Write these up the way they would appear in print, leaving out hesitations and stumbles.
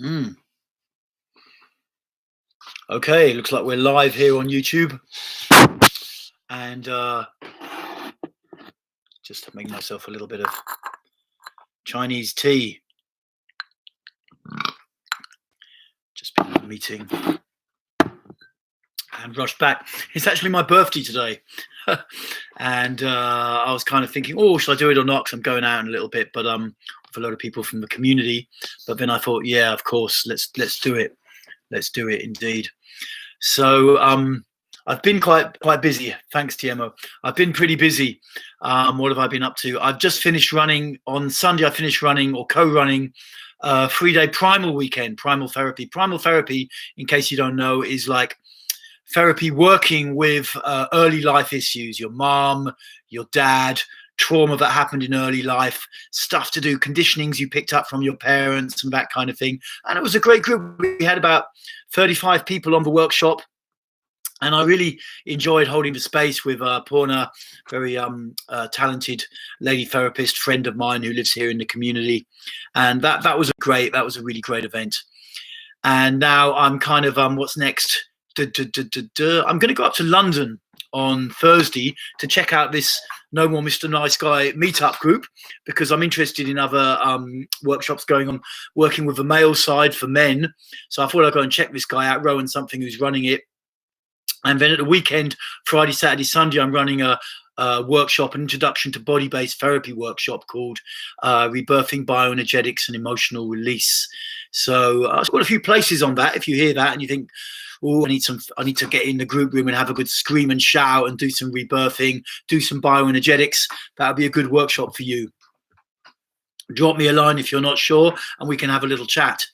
Mm. Okay, looks like we're live here on YouTube. And just make myself a little bit of Chinese tea. Just been in a meeting and rushed back. It's actually my birthday today. And I was kind of thinking, oh, should I do it or not? Because I'm going out in a little bit, but with a lot of people from the community. But then I thought, yeah, of course, let's do it. Let's do it indeed. So I've been quite busy. Thanks, TMO. I've been pretty busy. What have I been up to? I've just finished running on Sunday. I finished running or co-running 3-day primal weekend, primal therapy. Primal therapy, in case you don't know, is like therapy working with early life issues, your mom, your dad, trauma that happened in early life, stuff to do, conditionings you picked up from your parents and that kind of thing. And it was a great group. We had about 35 people on the workshop. And I really enjoyed holding the space with Purna, very talented lady therapist, friend of mine who lives here in the community. And that was a really great event. And now I'm kind of, what's next? I'm going to go up to London on Thursday to check out this No More Mr. Nice Guy meetup group, because I'm interested in other workshops going on, working with the male side for men. So I thought I'd go and check this guy out, Rowan something, who's running it. And then at the weekend, Friday, Saturday, Sunday, I'm running a workshop, an introduction to body-based therapy workshop called Rebirthing Bioenergetics and Emotional Release. So I've got a few places on that. If you hear that and you think, oh, I need to get in the group room and have a good scream and shout and do some rebirthing, do some bioenergetics, that would be a good workshop for you. Drop me a line if you're not sure, and we can have a little chat.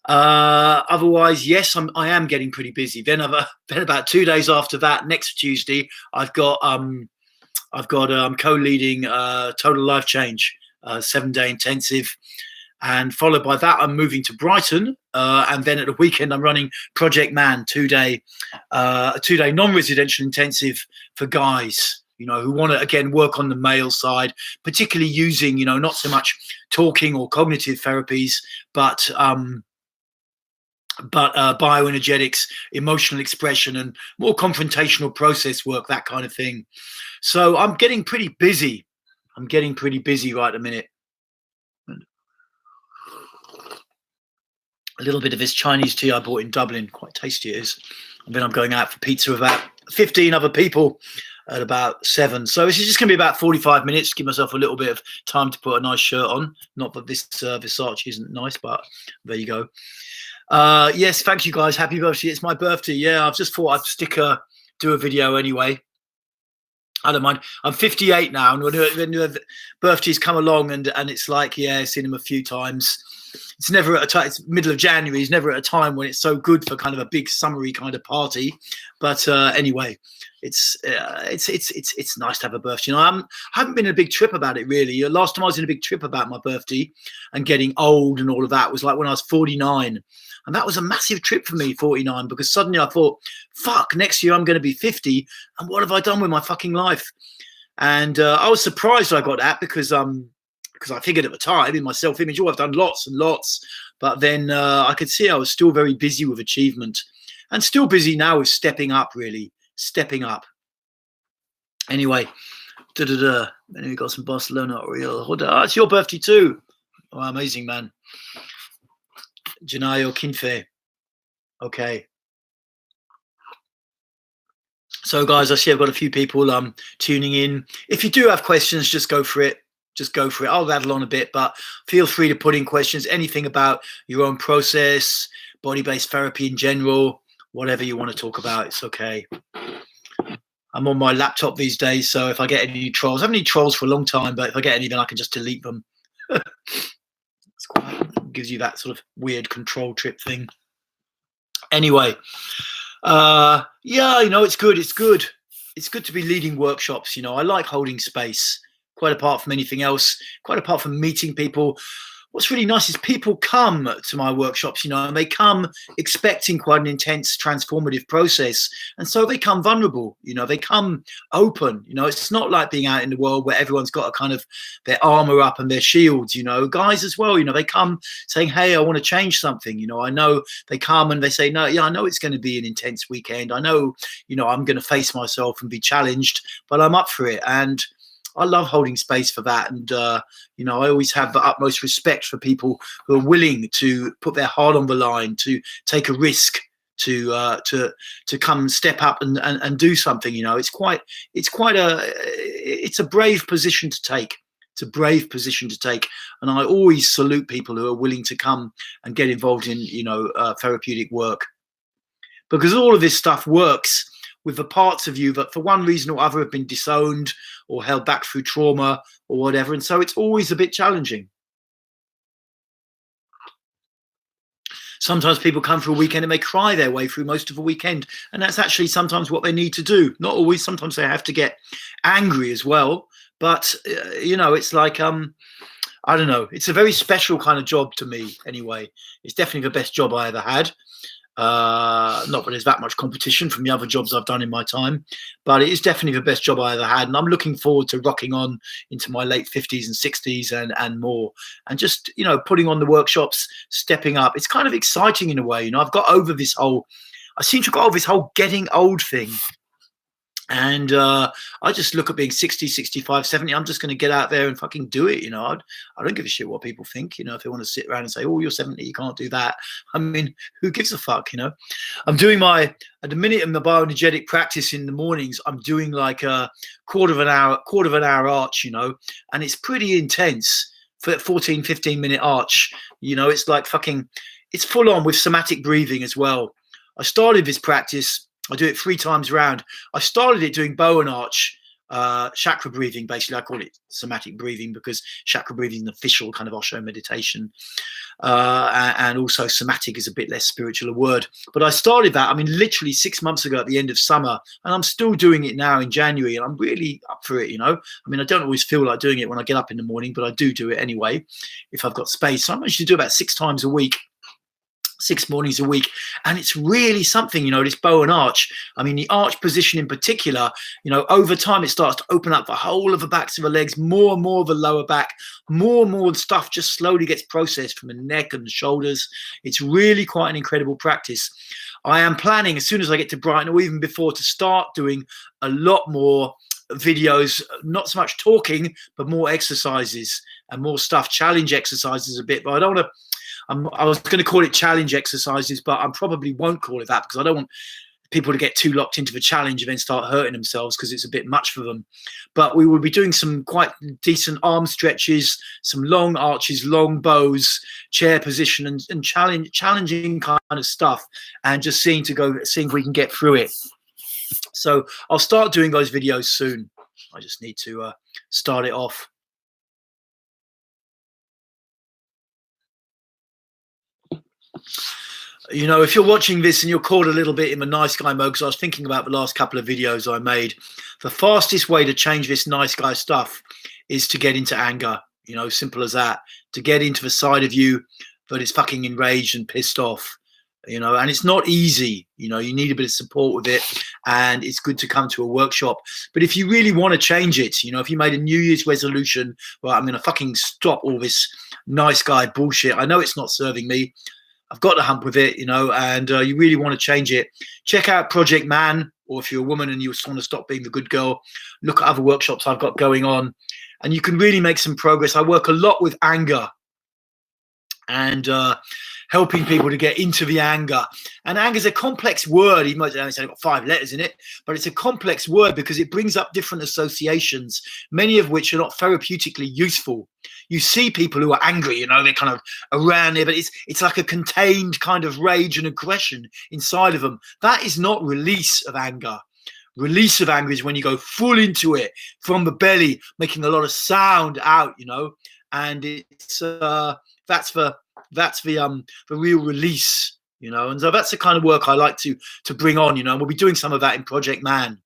Otherwise, yes, I am getting pretty busy. Then about 2 days after that, next Tuesday, I've got co-leading Total Life Change, 7-day intensive, and followed by that, I'm moving to Brighton, and then at the weekend, I'm running Project Man, 2-day non-residential intensive for guys, who want to again work on the male side, particularly using, not so much talking or cognitive therapies, but bioenergetics, emotional expression, and more confrontational process work, that kind of thing. So I'm getting pretty busy. Right at the minute. A little bit of this Chinese tea I bought in Dublin, quite tasty it is. And then I'm going out for pizza with about 15 other people at about 7. So this is just going to be about 45 minutes, give myself a little bit of time to put a nice shirt on. Not that this Versace isn't nice, but there you go. Yes, thank you guys. Happy birthday. It's my birthday. Yeah, I've just thought I'd do a video anyway. I don't mind. I'm 58 now, and when the birthdays come along, and it's like, yeah, seen them a few times. It's never at a time. It's middle of January. It's never at a time when it's so good for kind of a big summery kind of party. But anyway, it's nice to have a birthday. I haven't been in a big trip about it really. Last time I was in a big trip about my birthday and getting old and all of that was like when I was 49. And that was a massive trip for me, 49, because suddenly I thought, fuck, next year I'm going to be 50. And what have I done with my fucking life? And I was surprised I got that because I figured at the time in my self-image, I've done lots and lots. But then I could see I was still very busy with achievement and still busy now with stepping up, really. Stepping up. Anyway, then we got some Barcelona Real. Oh, it's your birthday too. Oh, amazing, man. Janayo Kinfe. Okay. So, guys, I see I've got a few people tuning in. If you do have questions, just go for it. I'll rattle on a bit, but feel free to put in questions, anything about your own process, body-based therapy in general, whatever you want to talk about, it's okay. I'm on my laptop these days, so if I get any trolls, I haven't had any trolls for a long time, but if I get any, then I can just delete them. It's quite, gives you that sort of weird control trip thing. Anyway, yeah, it's good. It's good to be leading workshops. I like holding space, quite apart from anything else, quite apart from meeting people. what's really nice is people come to my workshops, and they come expecting quite an intense transformative process. And so they come vulnerable, they come open, it's not like being out in the world where everyone's got a kind of their armor up and their shields, guys as well, they come saying, hey, I want to change something. I know they come and they say, no, yeah, I know it's going to be an intense weekend. I know, I'm going to face myself and be challenged, but I'm up for it. And I love holding space for that. And, I always have the utmost respect for people who are willing to put their heart on the line, to take a risk, to come step up and do something. It's a brave position to take. It's a brave position to take. And I always salute people who are willing to come and get involved in, therapeutic work, because all of this stuff works with the parts of you that for one reason or other have been disowned or held back through trauma or whatever. And so it's always a bit challenging. Sometimes people come for a weekend and they cry their way through most of the weekend. And that's actually sometimes what they need to do. Not always. Sometimes they have to get angry as well. But, it's like, I don't know. It's a very special kind of job to me anyway. It's definitely the best job I ever had. Not that there's that much competition from the other jobs I've done in my time, but it is definitely the best job I ever had. And I'm looking forward to rocking on into my late 50s and 60s and more, and just, putting on the workshops, stepping up. It's kind of exciting in a way. I seem to have got over this whole getting old thing. And I just look at being 60, 65, 70. I'm just going to get out there and fucking do it. I don't give a shit what people think. If they want to sit around and say, oh, you're 70, you can't do that. I mean, who gives a fuck, I'm doing at the minute in the bioenergetic practice in the mornings, I'm doing like a quarter of an hour arch, and it's pretty intense for that 14, 15-minute arch. It's like it's full on with somatic breathing as well. I started this practice. I do it 3 times around. I started it doing bow and arch, chakra breathing. Basically, I call it somatic breathing because chakra breathing is an official kind of Osho meditation. And also somatic is a bit less spiritual a word. But I started that, literally 6 months ago at the end of summer. And I'm still doing it now in January. And I'm really up for it, I don't always feel like doing it when I get up in the morning, but I do it anyway if I've got space. So I managed to do about 6 times a week. 6 mornings a week, and it's really something, this bow and arch. The arch position in particular, over time it starts to open up the whole of the backs of the legs, more and more of the lower back, more and more stuff just slowly gets processed from the neck and the shoulders. It's really quite an incredible practice. I am planning, as soon as I get to Brighton, or even before, to start doing a lot more videos, not so much talking, but more exercises and more stuff, challenge exercises a bit, but I don't want to. I was going to call it challenge exercises, but I probably won't call it that because I don't want people to get too locked into the challenge and then start hurting themselves because it's a bit much for them. But we will be doing some quite decent arm stretches, some long arches, long bows, chair position, and challenging kind of stuff, and just seeing if we can get through it. So I'll start doing those videos soon. I just need to start it off. If you're watching this and you're caught a little bit in the nice guy mode, because I was thinking about the last couple of videos I made, the fastest way to change this nice guy stuff is to get into anger. Simple as that. To get into the side of you that is fucking enraged and pissed off. And it's not easy. You need a bit of support with it, and it's good to come to a workshop. But if you really want to change it, if you made a New Year's resolution, well, I'm going to fucking stop all this nice guy bullshit. I know it's not serving me. I've got to hump with it, and you really want to change it. Check out Project Man, or if you're a woman and you just want to stop being the good girl, look at other workshops I've got going on, and you can really make some progress. I work a lot with anger and helping people to get into the anger. And anger is a complex word. Even though it's only got 5 letters in it, but it's a complex word because it brings up different associations, many of which are not therapeutically useful. You see people who are angry, they're kind of around there, but it's like a contained kind of rage and aggression inside of them. That is not release of anger. Release of anger is when you go full into it from the belly, making a lot of sound out, and it's that's the real release, and so that's the kind of work I like to bring on, and we'll be doing some of that in Project Man,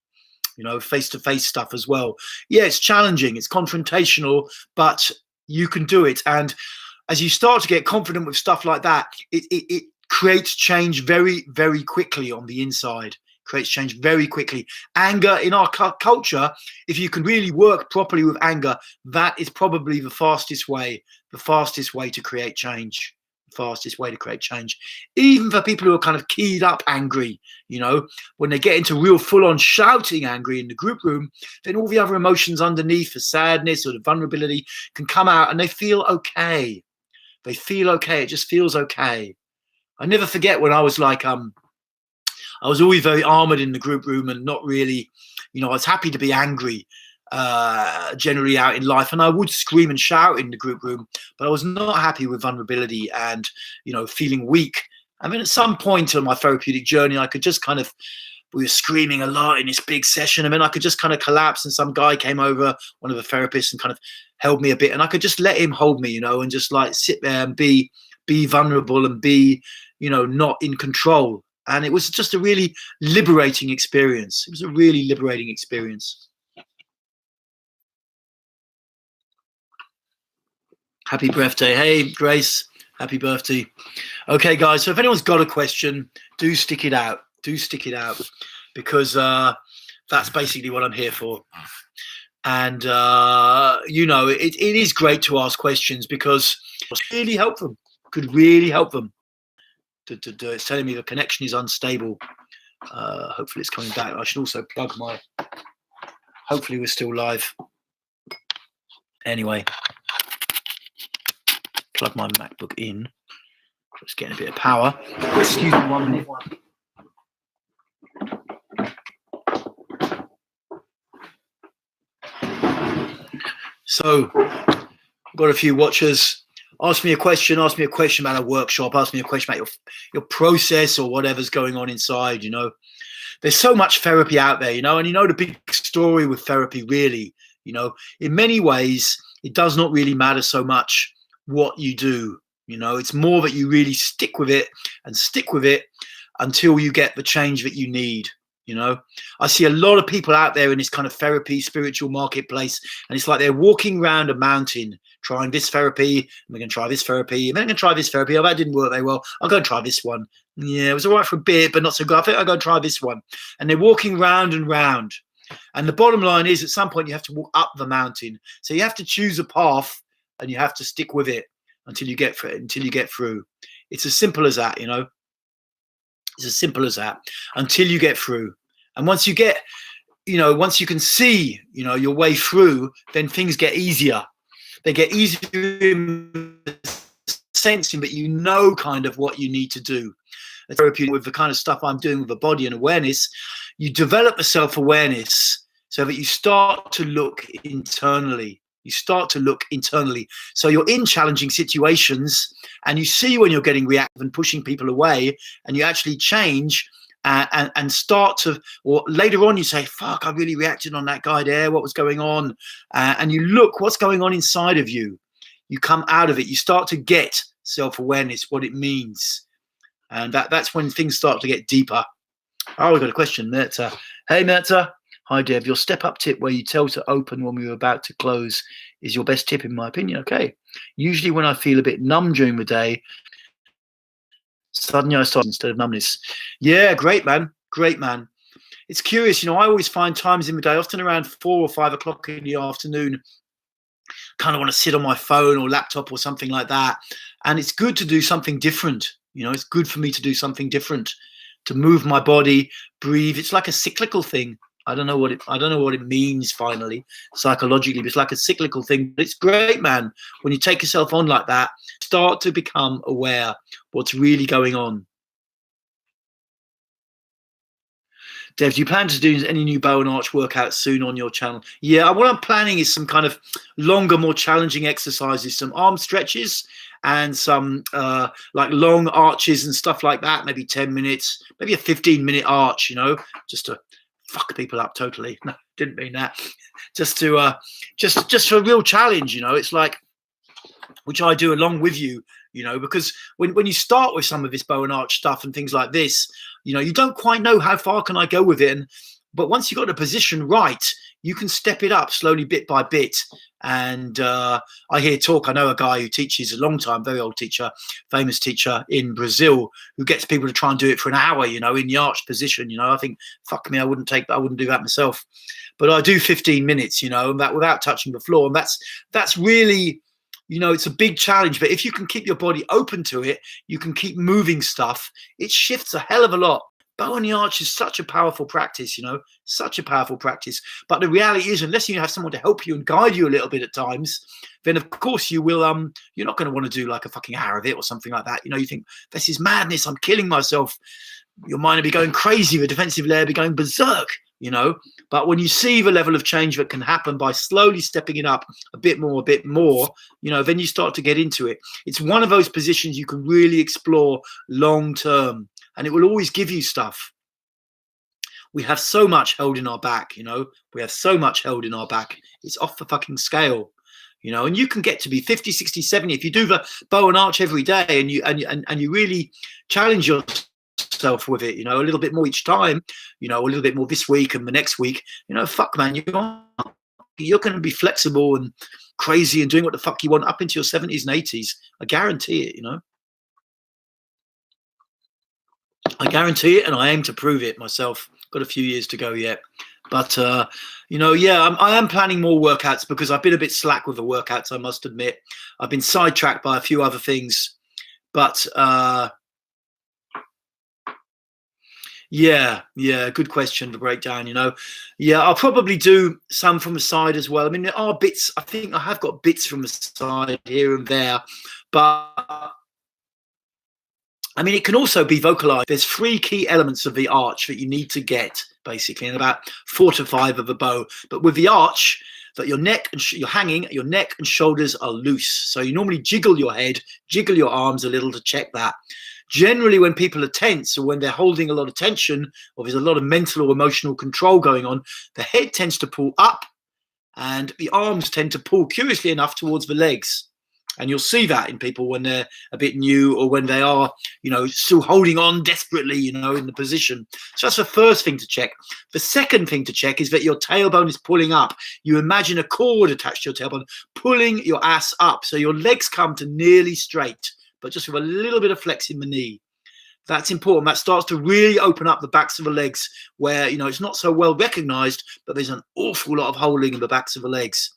face-to-face stuff as well. Yeah, it's challenging, it's confrontational, but you can do it. And as you start to get confident with stuff like that, it creates change very, very quickly on the inside. Creates change very quickly. Anger in our culture, if you can really work properly with anger, that is probably the fastest way to create change. Fastest way to create change, even for people who are kind of keyed up angry. You know, when they get into real full-on shouting angry in the group room, then all the other emotions underneath, the sadness or the vulnerability, can come out, and they feel okay. They feel okay. It just feels okay. I never forget when I was like, I was always very armored in the group room and not really, you know, I was happy to be angry generally out in life, and I would scream and shout in the group room, but I was not happy with vulnerability and, you know, feeling weak. I mean, at some point on my therapeutic journey, I could just kind of, we were screaming a lot in this big session, and then I could just kind of collapse, and some guy came over, one of the therapists, and kind of held me a bit, and I could just let him hold me, you know, and just like sit there and be vulnerable and be, you know, not in control. And it was just a really liberating experience. It was a really liberating experience. Happy birthday. Hey, Grace, happy birthday. Okay, guys, so if anyone's got a question, do stick it out. Do stick it out, because that's basically what I'm here for. And, you know, it is great to ask questions, because it really help them. Could really help them. It's telling me the connection is unstable. Hopefully it's coming back. I should also plug my, hopefully we're still live. Anyway, plug my MacBook in. Just getting a bit of power. Excuse me 1 minute. So, I've got a few watchers. Ask me a question about a workshop, ask me a question about your process or whatever's going on inside, you know. There's so much therapy out there, you know, and you know the big story with therapy, really, you know, in many ways, it does not really matter so much what you do, you know. It's more that you really stick with it until you get the change that you need. You know, I see a lot of people out there in this kind of therapy, spiritual marketplace, and it's like they're walking around a mountain trying this therapy, and we're going to try this therapy, and then I'm going to try this therapy. Oh, that didn't work very well. I'll go and try this one. Yeah, it was all right for a bit, but not so good. I think I'll go and try this one. And they're walking round and round. And the bottom line is, at some point, you have to walk up the mountain. So you have to choose a path, and you have to stick with it until you get through. It's as simple as that, you know. It's as simple as that, until you get through. And once you get, you know, once you can see, you know, your way through, then things get easier. They get easier in sensing, but you know kind of what you need to do. Therapy with the kind of stuff I'm doing with the body and awareness, you develop a self-awareness so that you start to look internally. You start to look internally. So you're in challenging situations and you see when you're getting reactive and pushing people away, and you actually change and start to, or later on you say, fuck, I really reacted on that guy there. What was going on? And you look what's going on inside of you. You come out of it. You start to get self-awareness, what it means. And that's when things start to get deeper. Oh, we've got a question, Merta. Hey, Merta. Hi, Dev. Your step-up tip where you tell to open when we were about to close is your best tip, in my opinion. Okay. Usually when I feel a bit numb during the day, suddenly I start instead of numbness. Yeah, great, man. Great, man. It's curious. You know, I always find times in the day, often around 4 or 5 o'clock in the afternoon, kind of want to sit on my phone or laptop or something like that. And it's good to do something different. You know, it's good for me to do something different, to move my body, breathe. It's like a cyclical thing. I don't know what it means finally, psychologically, but it's like a cyclical thing. But it's great, man. When you take yourself on like that, start to become aware what's really going on. Dev, do you plan to do any new bow and arch workouts soon on your channel? Yeah, what I'm planning is some kind of longer, more challenging exercises, some arm stretches and some like long arches and stuff like that, maybe 10 minutes, maybe a 15-minute arch, you know, just to fuck people up totally. No, didn't mean that. Just to just for a real challenge, you know. It's like, which I do along with you, you know, because when you start with some of this bow and arch stuff and things like this, you know, you don't quite know how far can I go with it. But once you've got the position right, you can step it up slowly, bit by bit. And I know a guy who teaches a long time, very old teacher, famous teacher in Brazil, who gets people to try and do it for an hour, in the arch position. I think, fuck me, I wouldn't do that myself. But I do 15 minutes, and that without touching the floor. And that's really, it's a big challenge. But if you can keep your body open to it, you can keep moving stuff. It shifts a hell of a lot. Bow on the arch is such a powerful practice, such a powerful practice. But the reality is, unless you have someone to help you and guide you a little bit at times, then of course you will, you're not going to want to do like a fucking hour of it or something like that. You think, this is madness, I'm killing myself. Your mind will be going crazy, the defensive layer will be going berserk, But when you see the level of change that can happen by slowly stepping it up a bit more, then you start to get into it. It's one of those positions you can really explore long term. And it will always give you stuff. We have so much held in our back, We have so much held in our back. It's off the fucking scale, And you can get to be 50, 60, 70 if you do the bow and arch every day, and you really challenge yourself with it, a little bit more each time, a little bit more this week and the next week. Fuck, man, you're going to be flexible and crazy and doing what the fuck you want up into your 70s and 80s. I guarantee it, I guarantee it, and I aim to prove it myself. Got a few years to go yet. But, I am planning more workouts because I've been a bit slack with the workouts, I must admit. I've been sidetracked by a few other things. But, good question, the breakdown, Yeah, I'll probably do some from the side as well. I mean, there are bits. I think I have got bits from the side here and there. But I mean, it can also be vocalized. There's 3 key elements of the arch that you need to get, basically, and about 4 to 5 of the bow. But with the arch, that your neck and you're hanging, your neck and shoulders are loose. So you normally jiggle your head, jiggle your arms a little to check that. Generally, when people are tense or when they're holding a lot of tension, or there's a lot of mental or emotional control going on, the head tends to pull up and the arms tend to pull, curiously enough, towards the legs. And you'll see that in people when they're a bit new or when they are, still holding on desperately, in the position. So that's the first thing to check. The second thing to check is that your tailbone is pulling up. You imagine a cord attached to your tailbone, pulling your ass up. So your legs come to nearly straight, but just with a little bit of flex in the knee. That's important. That starts to really open up the backs of the legs where, it's not so well recognized, but there's an awful lot of holding in the backs of the legs.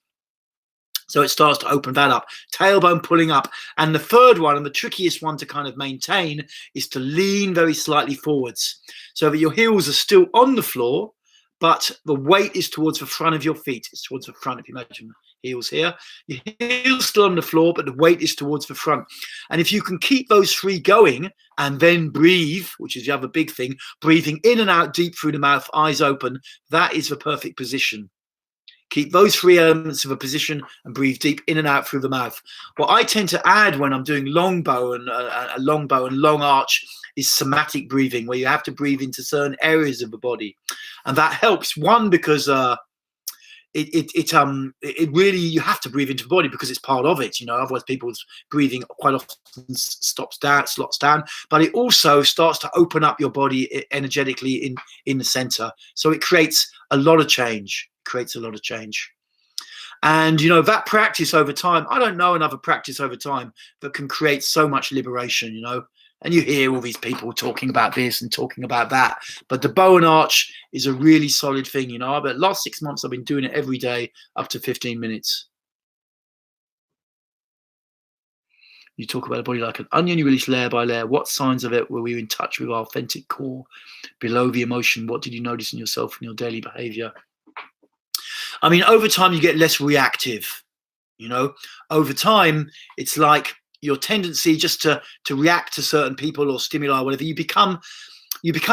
So it starts to open that up, tailbone pulling up. And the third one, and the trickiest one to kind of maintain, is to lean very slightly forwards so that your heels are still on the floor, but the weight is towards the front of your feet. It's towards the front, if you imagine heels here. Your heels still on the floor, but the weight is towards the front. And if you can keep those 3 going and then breathe, which is the other big thing, breathing in and out deep through the mouth, eyes open, that is the perfect position. Keep those 3 elements of a position and breathe deep in and out through the mouth. What I tend to add when I'm doing long bow and long arch is somatic breathing, where you have to breathe into certain areas of the body, and that helps. One, because it really, you have to breathe into the body because it's part of it. Otherwise people's breathing quite often slots down. But it also starts to open up your body energetically in the center, so it creates a lot of change. And that practice over time, I don't know another practice over time that can create so much liberation. And you hear all these people talking about this and talking about that, but the bow and arch is a really solid thing. But last 6 months I've been doing it every day up to 15 minutes. You talk about a body like an onion, you release layer by layer. What signs of it were we in touch with our authentic core below the emotion? What did you notice in yourself and your daily behavior? I mean, over time, you get less reactive, Over time, it's like your tendency just to react to certain people or stimuli or whatever. You become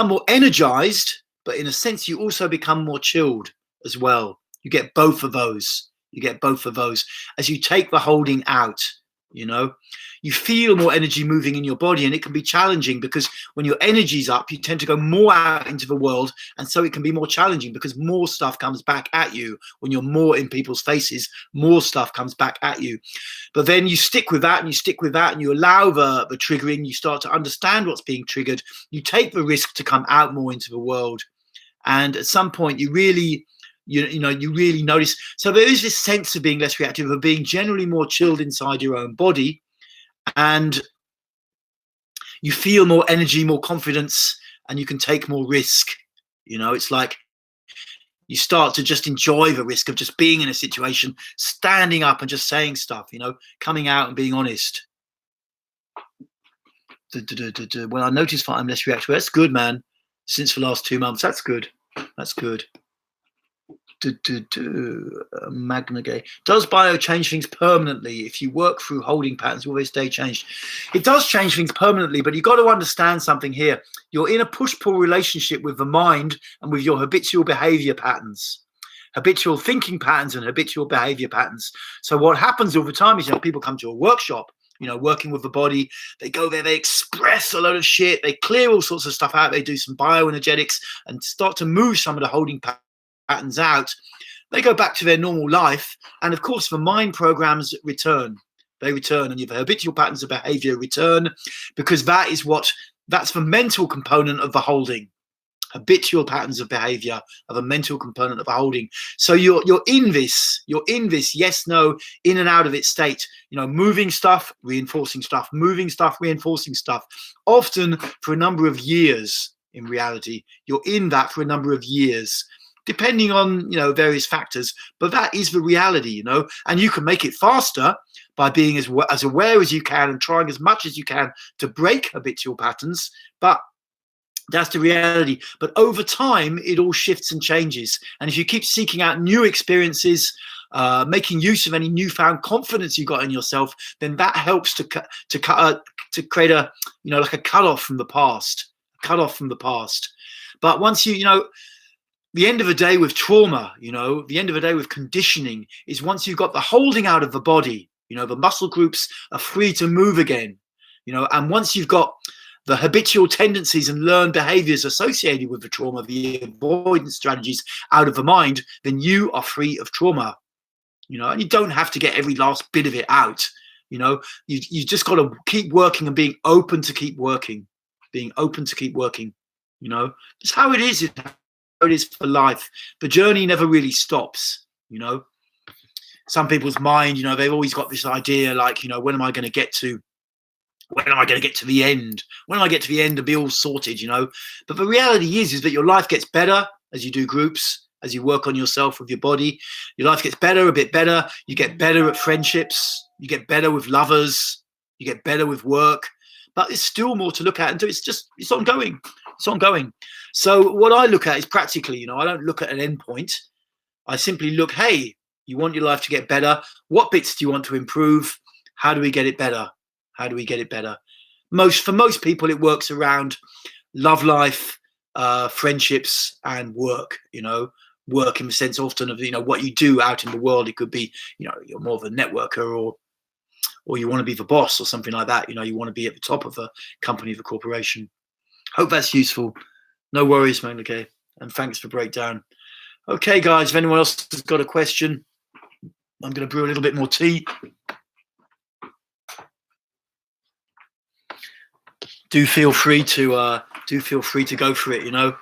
more energized, but in a sense, you also become more chilled as well. You get both of those. As you take the holding out, you feel more energy moving in your body, and it can be challenging because when your energy's up, you tend to go more out into the world, and so it can be more challenging because more stuff comes back at you. When you're more in people's faces, more stuff comes back at you. But then you stick with that and you allow the triggering. You start to understand what's being triggered. You take the risk to come out more into the world, and at some point you really You know, you really notice. So there is this sense of being less reactive, of being generally more chilled inside your own body, and you feel more energy, more confidence, and you can take more risk. You know, it's like you start to just enjoy the risk of just being in a situation, standing up and just saying stuff, you know, coming out and being honest. When I notice that I'm less reactive, that's good, man. Since the last 2 months, that's good. That's good. Magna Gay. Does bio change things permanently? If you work through holding patterns, will they stay changed? It does change things permanently, but you've got to understand something here. You're in a push-pull relationship with the mind and with your habitual behavior patterns, habitual thinking patterns and habitual behavior patterns. So what happens over time is, you know, people come to a workshop, you know, working with the body, they go there, they express a load of shit, they clear all sorts of stuff out, they do some bioenergetics and start to move some of the holding patterns out. They go back to their normal life, and of course the mind programs return. They return, and your habitual patterns of behavior return, because that's the mental component of the holding. Habitual patterns of behavior are the mental component of the holding. So you're in this yes, no, in and out of its state, you know, moving stuff, reinforcing stuff, moving stuff, reinforcing stuff, often for a number of years. In reality, you're in that for a number of years, depending on, you know, various factors, but that is the reality, you know, and you can make it faster by being as aware as you can and trying as much as you can to break habitual patterns, but that's the reality. But over time, it all shifts and changes. And if you keep seeking out new experiences, making use of any newfound confidence you've got in yourself, then that helps to create a, you know, like a cutoff from the past, But once you know, the end of the day with trauma, you know, the end of the day with conditioning is once you've got the holding out of the body, you know, the muscle groups are free to move again, you know, and once you've got the habitual tendencies and learned behaviors associated with the trauma, the avoidance strategies out of the mind, then you are free of trauma, you know, and you don't have to get every last bit of it out, you know, you just got to keep working and being open to keep working, you know, it's how it is. It is for life. The journey never really stops, you know. Some people's mind, you know, they've always got this idea like, you know, when am I going to get to the end? When I get to the end and be all sorted, you know? But the reality is that your life gets better as you do groups, as you work on yourself with your body. Your life gets better, a bit better. You get better at friendships. You get better with lovers. You get better with work. But there's still more to look at and do. It's ongoing. It's ongoing. So what I look at is practically, you know, I don't look at an end point. I simply look, hey, you want your life to get better. What bits do you want to improve? How do we get it better? For most people, it works around love life, friendships, and work, you know, work in the sense often of, you know, what you do out in the world. It could be, you know, you're more of a networker or you want to be the boss or something like that. You know, you want to be at the top of a company, of a corporation. Hope that's useful. No worries, man. Okay. And thanks for breakdown. Okay, guys, if anyone else has got a question, I'm going to brew a little bit more tea. Do feel free to go for it, you know.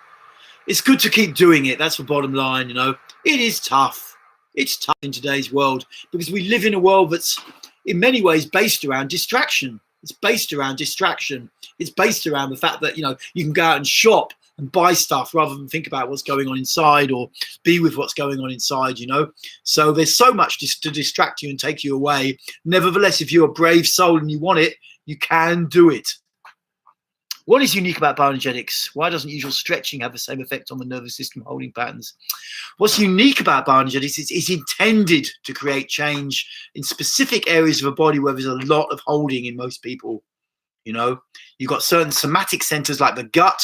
It's good to keep doing it. That's the bottom line, you know. It is tough. It's tough in today's world because we live in a world that's in many ways based around distraction. It's based around the fact that, you know, you can go out and shop and buy stuff rather than think about what's going on inside or be with what's going on inside, you know. So there's so much to distract you and take you away. Nevertheless, if you're a brave soul and you want it, you can do it. What is unique about bioenergetics? Why doesn't usual stretching have the same effect on the nervous system holding patterns? What's unique about bioenergetics is it's intended to create change in specific areas of the body where there's a lot of holding in most people. You know, you've got certain somatic centers like the gut,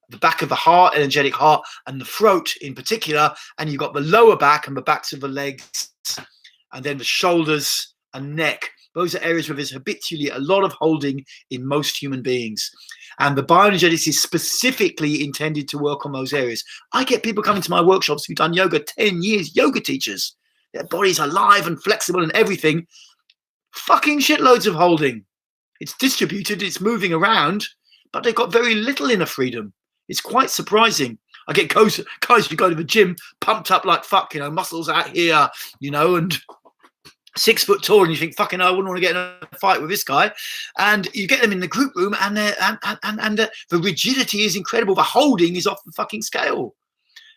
the back of the heart, energetic heart, and the throat in particular. And you've got the lower back and the backs of the legs, and then the shoulders and neck. Those are areas where there's habitually a lot of holding in most human beings. And the bioenergetics is specifically intended to work on those areas. I get people coming to my workshops who've done yoga 10 years, yoga teachers. Their bodies are alive and flexible and everything. Fucking shitloads of holding. It's distributed, it's moving around, but they've got very little inner freedom. It's quite surprising. I get guys who go to the gym pumped up like fuck, you know, muscles out here, you know, and 6 foot tall, and you think, fucking hell, I wouldn't want to get in a fight with this guy. And you get them in the group room, and the rigidity is incredible. The holding is off the fucking scale.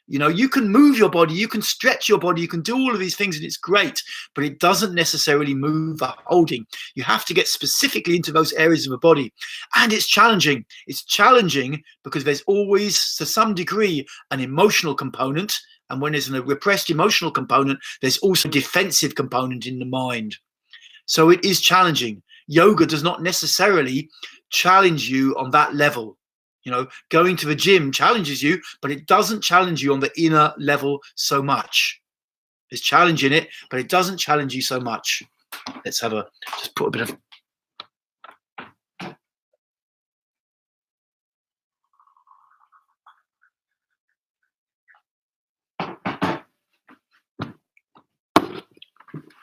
You know, you can move your body, you can stretch your body, you can do all of these things, and it's great, but it doesn't necessarily move the holding. You have to get specifically into those areas of the body. And it's challenging. It's challenging because there's always, to some degree, an emotional component. And when there's a repressed emotional component, there's also a defensive component in the mind. So it is challenging. Yoga does not necessarily challenge you on that level. You know, going to the gym challenges you, but it doesn't challenge you on the inner level so much. There's challenge in it, but it doesn't challenge you so much. Let's have a, just put a bit of.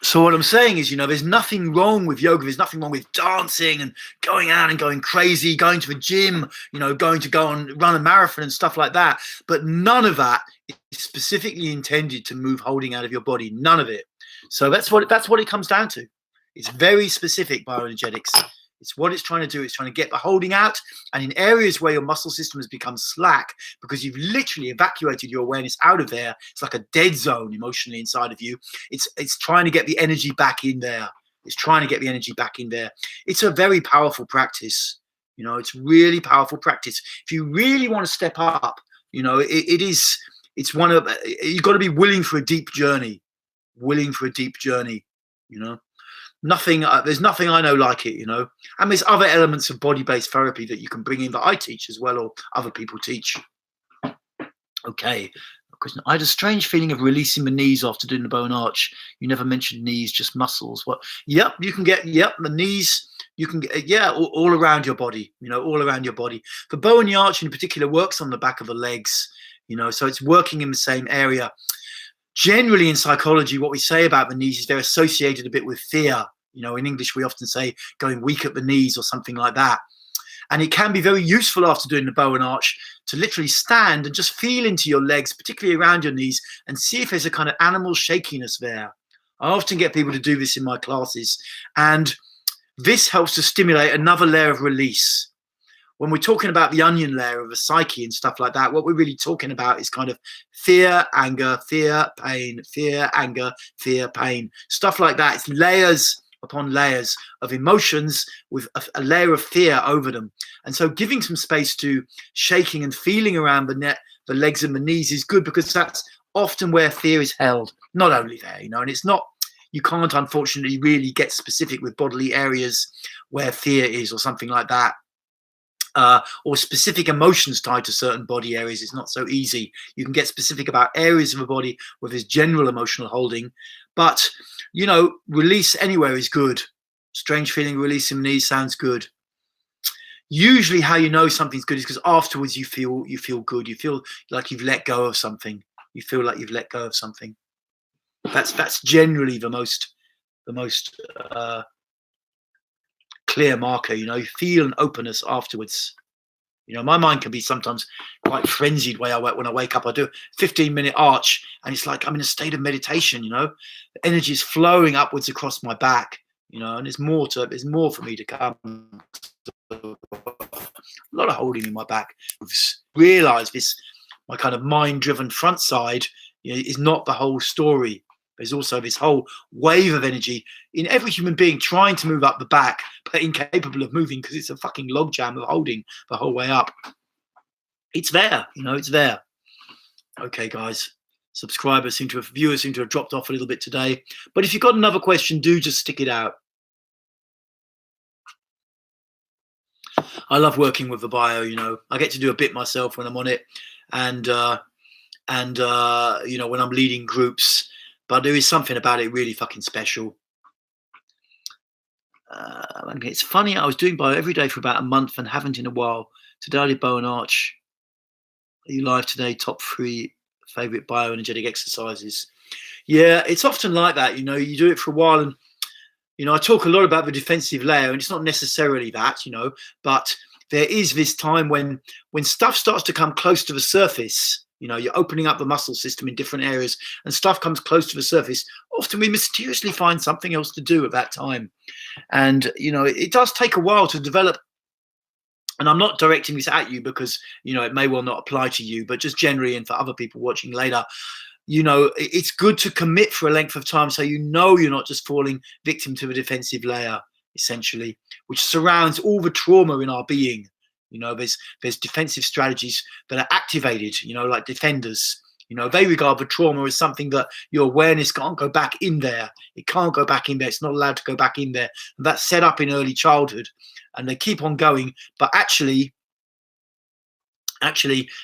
So what I'm saying is, you know, there's nothing wrong with yoga. There's nothing wrong with dancing and going out and going crazy, going to the gym, you know, going to go and run a marathon and stuff like that. But none of that is specifically intended to move holding out of your body. None of it. So that's what it comes down to. It's very specific bioenergetics. It's what it's trying to do. It's trying to get the holding out. And in areas where your muscle system has become slack because you've literally evacuated your awareness out of there, it's like a dead zone emotionally inside of you. It's trying to get the energy back in there. It's trying to get the energy back in there. It's a very powerful practice. You know, it's really powerful practice. If you really want to step up, you know, it's one of, you've got to be willing for a deep journey, you know. There's nothing I know like it, you know. And there's other elements of body-based therapy that you can bring in that I teach as well, or other people teach. Okay. I had a strange feeling of releasing the knees after doing the bow and arch. You never mentioned knees, just muscles. What? Yep, you can get, yep, the knees, you can get, yeah, all around your body, you know, all around your body. The bow and the arch in particular works on the back of the legs, you know, so it's working in the same area. Generally in psychology, what we say about the knees is they're associated a bit with fear. You know, in English, we often say going weak at the knees or something like that. And it can be very useful after doing the bow and arch to literally stand and just feel into your legs, particularly around your knees, and see if there's a kind of animal shakiness there. I often get people to do this in my classes, and this helps to stimulate another layer of release. When we're talking about the onion layer of the psyche and stuff like that, what we're really talking about is kind of fear, anger, fear, pain, fear, anger, fear, pain, stuff like that. It's layers upon layers of emotions with a layer of fear over them. And so giving some space to shaking and feeling around the legs and the knees is good, because that's often where fear is held. Not only there, you know, and it's not, you can't unfortunately really get specific with bodily areas where fear is or something like that. Or specific emotions tied to certain body areas. It's not so easy. You can get specific about areas of the body where there's general emotional holding, but you know, release anywhere is good. Strange feeling, releasing the knees sounds good. Usually how you know something's good is because afterwards you feel good. You feel like you've let go of something. You feel like you've let go of something. That's generally the most clear marker. You know, you feel an openness afterwards. You know, my mind can be sometimes quite frenzied when I wake up. I do a 15-minute arch and it's like I'm in a state of meditation, you know. The energy is flowing upwards across my back, you know, and there's more for me to come. A lot of holding in my back. I've realized this, my kind of mind-driven front side, you know, is not the whole story. There's also this whole wave of energy in every human being trying to move up the back, but incapable of moving because it's a fucking logjam of holding the whole way up. It's there, you know, it's there. Okay, guys. Viewers seem to have dropped off a little bit today. But if you've got another question, do just stick it out. I love working with the bio, you know. I get to do a bit myself when I'm on it. And you know, when I'm leading groups. But there is something about it really fucking special. It's funny, I was doing bio every day for about a month and haven't in a while. Today I did bow and arch. Are you live today? Top 3 favorite bioenergetic exercises. Yeah, it's often like that. You know, you do it for a while, and you know, I talk a lot about the defensive layer, and it's not necessarily that, you know, but there is this time when stuff starts to come close to the surface. You know, you're opening up the muscle system in different areas and stuff comes close to the surface. Often we mysteriously find something else to do at that time. And, you know, it does take a while to develop. And I'm not directing this at you because, you know, it may well not apply to you, but just generally and for other people watching later, you know, it's good to commit for a length of time so you know you're not just falling victim to a defensive layer, essentially, which surrounds all the trauma in our being. You know, there's defensive strategies that are activated, you know, like defenders. You know, they regard the trauma as something that your awareness can't go back in there. It can't go back in there. It's not allowed to go back in there. And that's set up in early childhood. And they keep on going. But actually,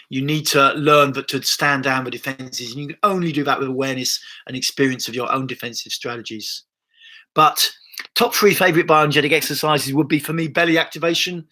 you need to learn that to stand down the defenses. And you can only do that with awareness and experience of your own defensive strategies. But top 3 favorite bioenergetic exercises would be, for me, belly activation,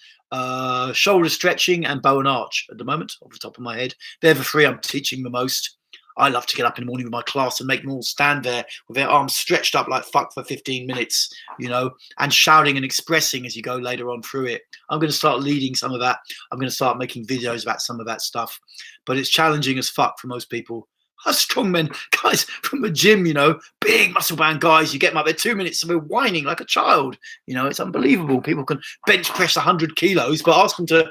shoulder stretching, and bow and arch at the moment, off the top of my head. They're the 3 I'm teaching the most. I love to get up in the morning with my class and make them all stand there with their arms stretched up like fuck for 15 minutes, you know, and shouting and expressing as you go later on through it. I'm going to start leading some of that. I'm going to start making videos about some of that stuff. But it's challenging as fuck for most people. Us strong men, guys from the gym, you know, big muscle bound guys, you get them up there 2 minutes and they're whining like a child. You know, it's unbelievable. People can bench press 100 kilos, but ask them to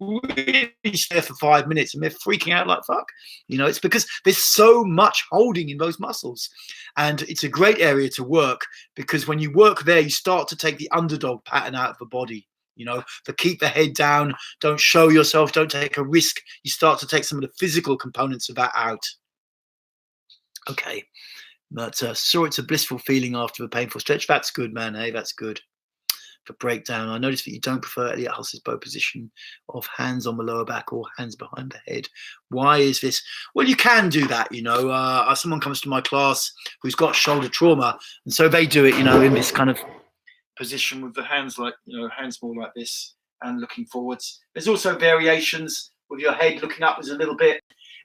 really stay for 5 minutes and they're freaking out like fuck. You know, it's because there's so much holding in those muscles. And it's a great area to work because when you work there, you start to take the underdog pattern out of the body. You know, the keep the head down, don't show yourself, don't take a risk. You start to take some of the physical components of that out. Okay, but sure, it's a blissful feeling after a painful stretch. That's good, man. Hey, that's good. For breakdown, I noticed that you don't prefer Elliot Huss's bow position of hands on the lower back or hands behind the head. Why is this? Well, you can do that, you know. Someone comes to my class who's got shoulder trauma, and so they do it, you know, in this kind of position with the hands like, you know, hands more like this and looking forwards. There's also variations with your head looking upwards a little bit.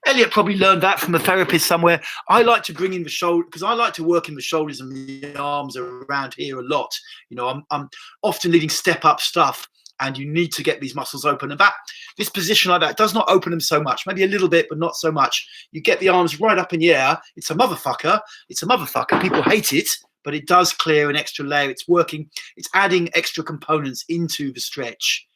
Elliot probably learned that from a therapist somewhere. I like to bring in the shoulder because I like to work in the shoulders and the arms around here a lot. You know, I'm often leading step up stuff and you need to get these muscles open. And this position like that does not open them so much, maybe a little bit, but not so much. You get the arms right up in the air. It's a motherfucker. It's a motherfucker. People hate it, but it does clear an extra layer. It's working. It's adding extra components into the stretch.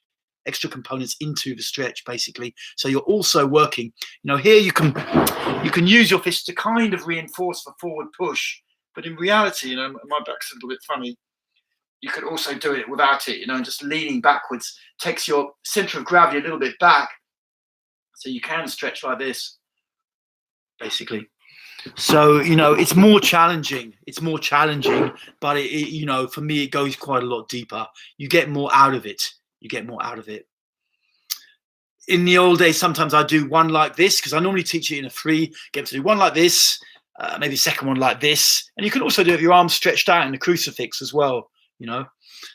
Basically. So you're also working, you know, here you can use your fists to kind of reinforce the forward push, but in reality, you know, my back's a little bit funny. You could also do it without it, you know, and just leaning backwards takes your center of gravity a little bit back, so you can stretch like this, basically. So, you know, it's more challenging, but it, you know, for me, it goes quite a lot deeper. You get more out of it. In the old days, sometimes I do one like this because I normally teach it in a 3. Get to do one like this, maybe a second one like this, and you can also do it with your arms stretched out in the crucifix as well. You know,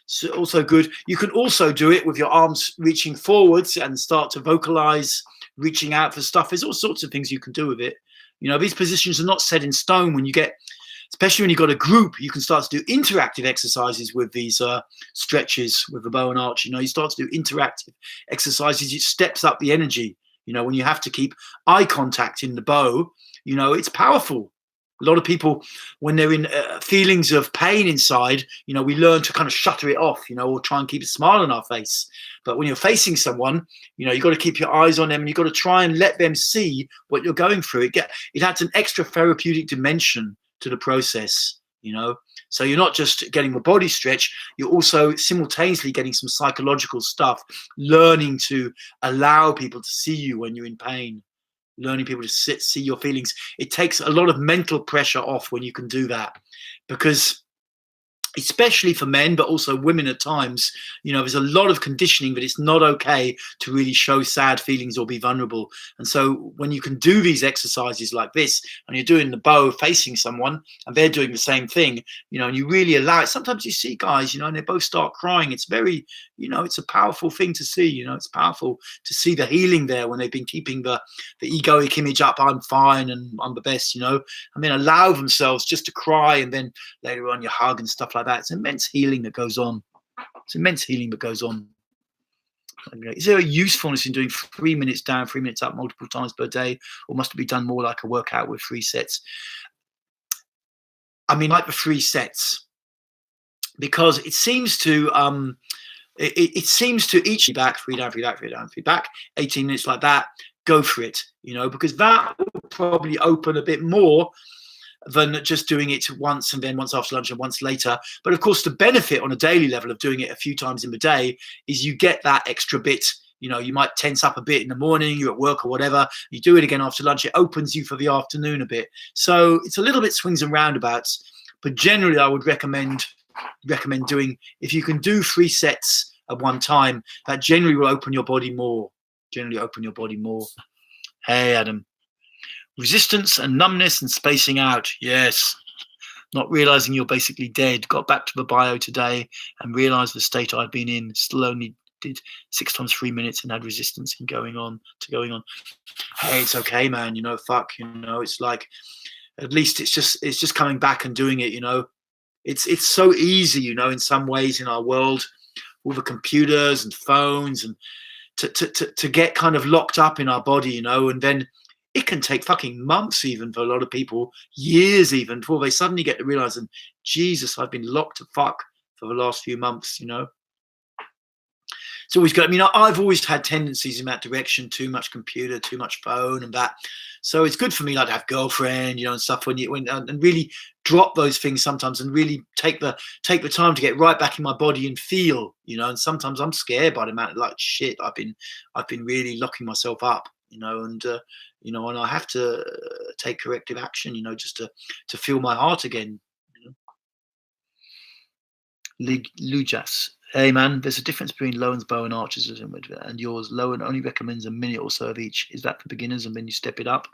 so also good. You can also do it with your arms reaching forwards and start to vocalize reaching out for stuff. There's all sorts of things you can do with it. You know, these positions are not set in stone. When you get, especially when you've got a group, you can start to do interactive exercises with these stretches with the bow and arch. You know, you start to do interactive exercises. It steps up the energy. You know, when you have to keep eye contact in the bow, you know, it's powerful. A lot of people, when they're in feelings of pain inside, you know, we learn to kind of shutter it off, you know, or try and keep a smile on our face. But when you're facing someone, you know, you've got to keep your eyes on them and you've got to try and let them see what you're going through. It adds an extra therapeutic dimension to the process, you know. So you're not just getting the body stretch, you're also simultaneously getting some psychological stuff, learning to allow people to see you when you're in pain, learning people to see your feelings. It takes a lot of mental pressure off when you can do that, because especially for men, but also women at times, you know, there's a lot of conditioning that it's not okay to really show sad feelings or be vulnerable. And so when you can do these exercises like this, and you're doing the bow facing someone and they're doing the same thing, you know, and you really allow it. Sometimes you see guys, you know, and they both start crying. It's very, you know, it's a powerful thing to see, you know, it's powerful to see the healing there when they've been keeping the egoic image up. I'm fine and I'm the best, you know, and then allow themselves just to cry. And then later on you hug and stuff like that. It's immense healing that goes on. Is there a usefulness in doing 3 minutes down, 3 minutes up multiple times per day, or must it be done more like a workout with 3 sets? I mean, like the 3 sets, because it seems to it seems to each back, 3 down, 3 back, 3 down, 3 back, 18 minutes like that. Go for it, because that will probably open a bit more than just doing it once and then once after lunch and once later. But of course, the benefit on a daily level of doing it a few times in the day is you get that extra bit. You might tense up a bit in the morning, you're at work or whatever, you do it again after lunch, it opens you for the afternoon a bit. So it's a little bit swings and roundabouts, but generally I would recommend doing, if you can do 3 sets at one time, that generally will open your body more. Hey, Adam. Resistance and numbness and spacing out. Yes. Not realizing you're basically dead. Got back to the bio today and realized the state I'd been in. Still only did 6 times 3 minutes and had resistance in going on. Hey, it's okay, man. Fuck. It's like, at least it's just coming back and doing it. It's so easy. In some ways in our world, all the computers and phones, and to get kind of locked up in our body. And then it can take fucking months, even for a lot of people, years even, before they suddenly get to realize, and Jesus, I've been locked to fuck for the last few months. It's always good. I mean, I've always had tendencies in that direction, too much computer, too much phone and that. So it's good for me, like, to have a girlfriend, and stuff, and really drop those things sometimes and really take the time to get right back in my body and feel, and sometimes I'm scared by the amount of, like, shit I've been really locking myself up, and I have to take corrective action, just to feel my heart again. Lujas. Hey man, there's a difference between Lowen's bow and Archer's and yours. Lowen only recommends a minute or so of each. Is that for beginners and then you step it up?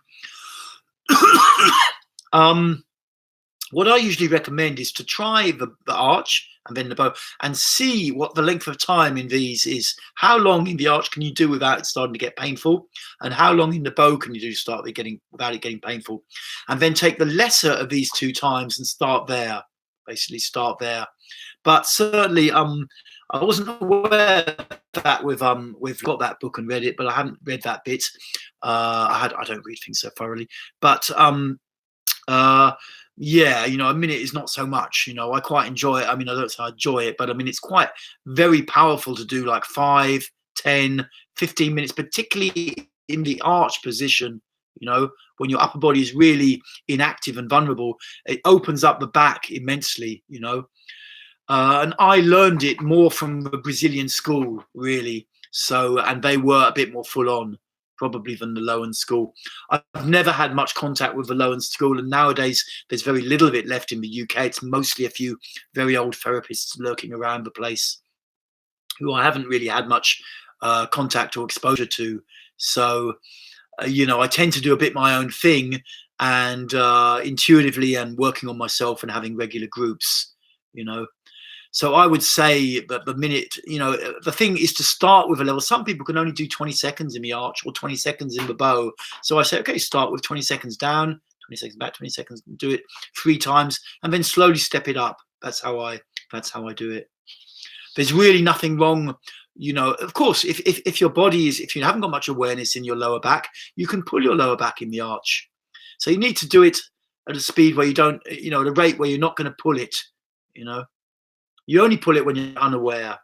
What I usually recommend is to try the arch and then the bow and see what the length of time in these is. How long in the arch can you do without it starting to get painful? And how long in the bow can you do without it getting painful? And then take the lesser of these 2 times and start there. Basically start there. But certainly, I wasn't aware that we've got that book and read it, but I haven't read that bit. I don't read things so thoroughly, but yeah, a minute is not so much. I quite enjoy it. I mean, I don't say I enjoy it, but I mean, it's quite very powerful to do like 5, 10, 15 minutes, particularly in the arch position. When your upper body is really inactive and vulnerable, it opens up the back immensely. And I learned it more from the Brazilian school, really. So, and they were a bit more full on, probably, than the Lowen school. I've never had much contact with the Lowen school, and nowadays there's very little of it left in the UK. It's mostly a few very old therapists lurking around the place who I haven't really had much contact or exposure to. So, I tend to do a bit my own thing, and intuitively, and working on myself and having regular groups, So I would say that the minute, the thing is to start with a level. Some people can only do 20 seconds in the arch or 20 seconds in the bow. So I say, okay, start with 20 seconds down, 20 seconds back, 20 seconds, do it 3 times, and then slowly step it up. That's how I do it. There's really nothing wrong. Of course, if your body is, if you haven't got much awareness in your lower back, you can pull your lower back in the arch. So you need to do it at a speed where you don't, at a rate where you're not going to pull it, You only pull it when you're unaware.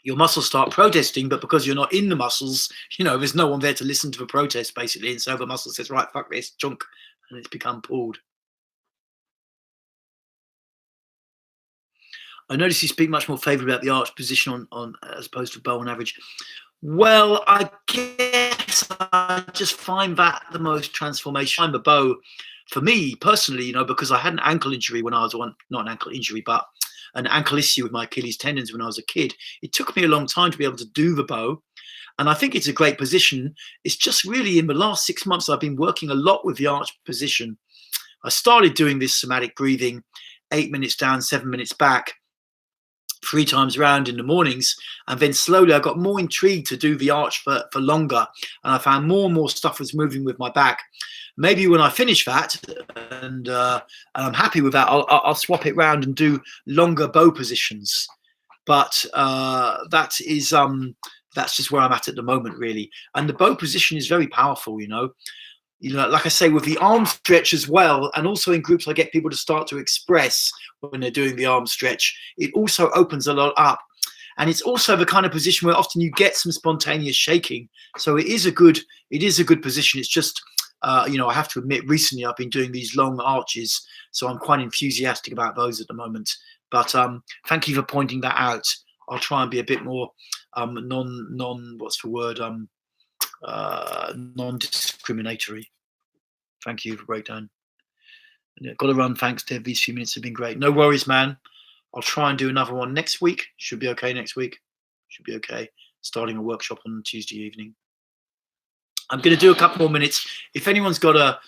Your muscles start protesting, but because you're not in the muscles, there's no one there to listen to the protest, basically. And so the muscle says, right, fuck this, chunk, and it's become pulled. I notice you speak much more favorably about the arch position on as opposed to bow on average. Well, I guess I just find that the most transformation. I'm a bow. For me personally, because I had an ankle injury when I was not an ankle injury, but an ankle issue with my Achilles tendons when I was a kid. It took me a long time to be able to do the bow. And I think it's a great position. It's just really in the last 6 months, I've been working a lot with the arch position. I started doing this somatic breathing, 8 minutes down, 7 minutes back, 3 times around in the mornings. And then slowly I got more intrigued to do the arch for longer. And I found more and more stuff was moving with my back. Maybe when I finish that and I'm happy with that, I'll swap it round and do longer bow positions. but that's just where I'm at the moment, really. And the bow position is very powerful, you know. Like I say, with the arm stretch as well, and also in groups, I get people to start to express when they're doing the arm stretch. It also opens a lot up. And it's also the kind of position where often you get some spontaneous shaking. So it is a good position. It's just, you know, I have to admit, recently I've been doing these long arches, so I'm quite enthusiastic about those at the moment. But thank you for pointing that out. I'll try and be a bit more non-discriminatory. Thank you for breakdown. Got to run. Thanks, Dev. These few minutes have been great. No worries, man. I'll try and do another one next week. Should be okay next week. Should be okay. Starting a workshop on Tuesday evening. I'm going to do a couple more minutes. If anyone's got a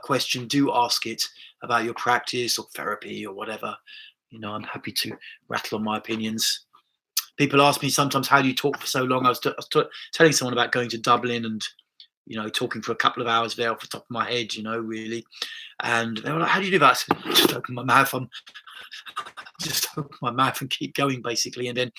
question, do ask it about your practice or therapy or whatever. You know, I'm happy to rattle on my opinions. People ask me sometimes, how do you talk for so long? I was telling someone about going to Dublin and, you know, talking for a couple of hours there off the top of my head, you know, really. And they were like, how do you do that? I said, just open my mouth. Just open my mouth and keep going, basically. And then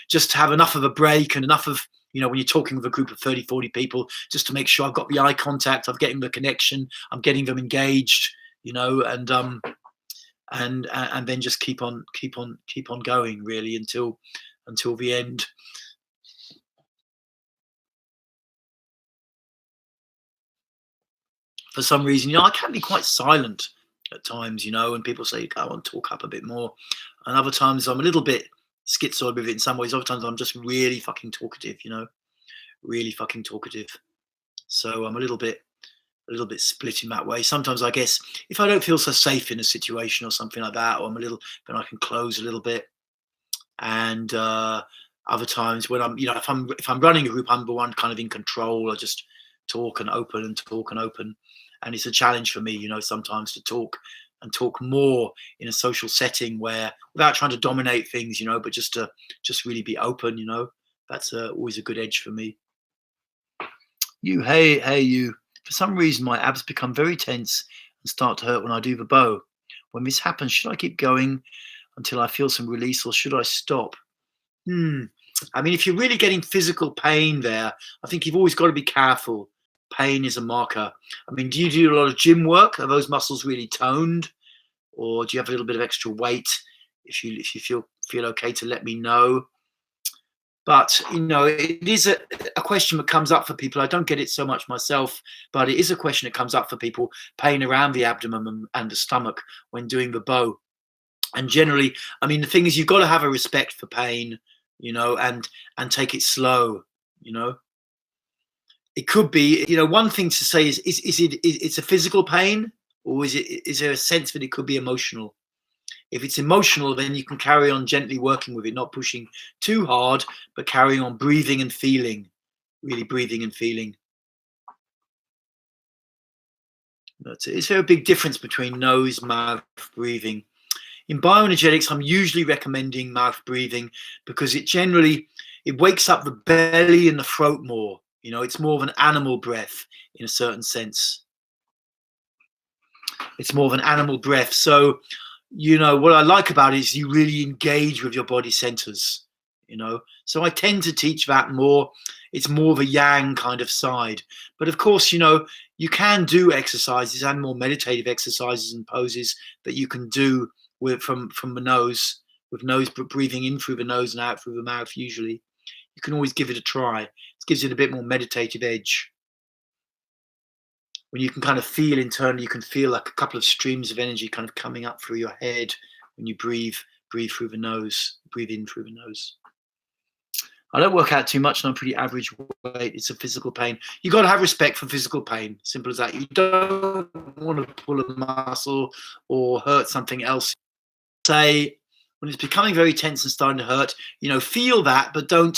just have enough of a break and enough of, you know, when you're talking with a group of 30, 40 people, just to make sure I've got the eye contact, I'm getting the connection, I'm getting them engaged, you know, and then just keep on going, really, until the end. For some reason, you know, I can be quite silent at times, you know, and people say, go on, talk up a bit more. And other times I'm a little bit schizoid with it in some ways. Other times I'm just really fucking talkative, you know, really fucking talkative. So I'm a little bit split in that way. Sometimes I guess if I don't feel so safe in a situation or something like that, or then I can close a little bit. And other times when I'm, you know, if I'm running a group, I'm the one kind of in control. I just talk and open and talk and open. And it's a challenge for me, you know, sometimes to talk more in a social setting where, without trying to dominate things, you know, but just really be open, you know. That's always a good edge for me. Hey you. For some reason, my abs become very tense and start to hurt when I do the bow. When this happens, should I keep going until I feel some release, or should I stop? I mean, if you're really getting physical pain there, I think you've always got to be careful. Pain is a marker. I mean, do you do a lot of gym work? Are those muscles really toned, or do you have a little bit of extra weight? If you feel okay, to let me know. But, you know, it is a question that comes up for people. I don't get it so much myself, but it is a question that comes up for people, pain around the abdomen and the stomach when doing the bow. And generally, I mean, the thing is, you've got to have a respect for pain, you know, and take it slow, you know. It could be, you know, one thing to say is it's a physical pain, or is there a sense that it could be emotional? If it's emotional, then you can carry on gently working with it, not pushing too hard, but carrying on breathing and feeling, really breathing and feeling. Is there a big difference between nose, mouth breathing? In bioenergetics, I'm usually recommending mouth breathing because it wakes up the belly and the throat more. You know, it's more of an animal breath in a certain sense. It's more of an animal breath. So, you know, what I like about it is you really engage with your body centers, you know. So I tend to teach that more. It's more of a yang kind of side. But of course, you know, you can do exercises and more meditative exercises and poses that you can do from the nose, with nose breathing in through the nose and out through the mouth usually. You can always give it a try. It gives it a bit more meditative edge. When you can kind of feel internally, you can feel like a couple of streams of energy kind of coming up through your head when you breathe through the nose, breathe in through the nose. I don't work out too much and I'm pretty average weight. It's a physical pain. You got to have respect for physical pain. Simple as that. You don't want to pull a muscle or hurt something else. Say, when it's becoming very tense and starting to hurt, you know, feel that, but don't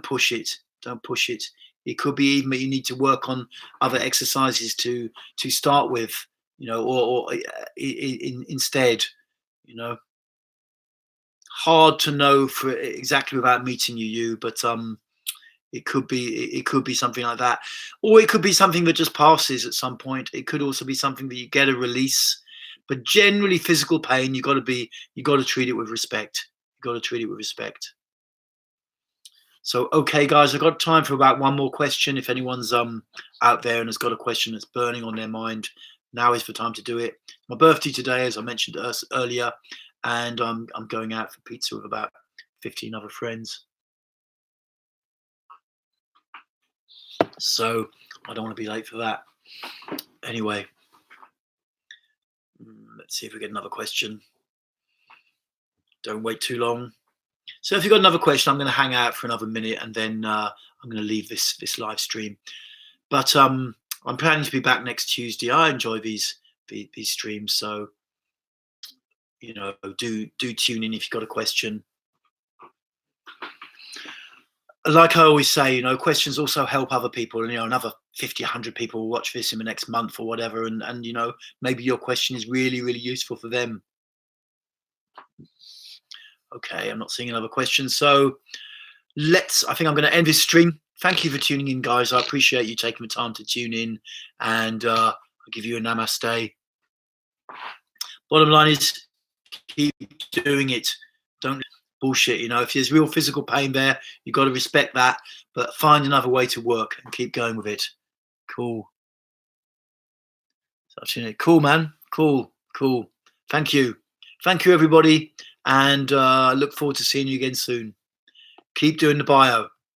push it. Don't push it. It could be even that you need to work on other exercises to start with, you know, or instead, you know. Hard to know for exactly without meeting you, but it could be something like that, or it could be something that just passes at some point. It could also be something that you get a release. But generally, physical pain, you got to treat it with respect. got to treat it with respect. So, okay, guys, I've got time for about one more question. If anyone's out there and has got a question that's burning on their mind, now is the time to do it. My birthday today, as I mentioned earlier, and I'm going out for pizza with about 15 other friends. So I don't want to be late for that. Anyway, let's see if we get another question. Don't wait too long. So if you've got another question, I'm going to hang out for another minute and then I'm going to leave this live stream. But I'm planning to be back next Tuesday. I enjoy these streams, so you know, do tune in if you've got a question. Like I always say, you know, questions also help other people, and you know, another 50, 100 people will watch this in the next month or whatever, and you know, maybe your question is really, really useful for them. Okay, I'm not seeing another question, so I think I'm going to end this stream. Thank you for tuning in, guys. I appreciate you taking the time to tune in, and I'll give you a namaste. Bottom line is, keep doing it. Don't bullshit. You know, if there's real physical pain there, you've got to respect that, but find another way to work and keep going with it. Cool. Cool, man. Cool. Thank you, everybody, and look forward to seeing you again soon. Keep doing the bio.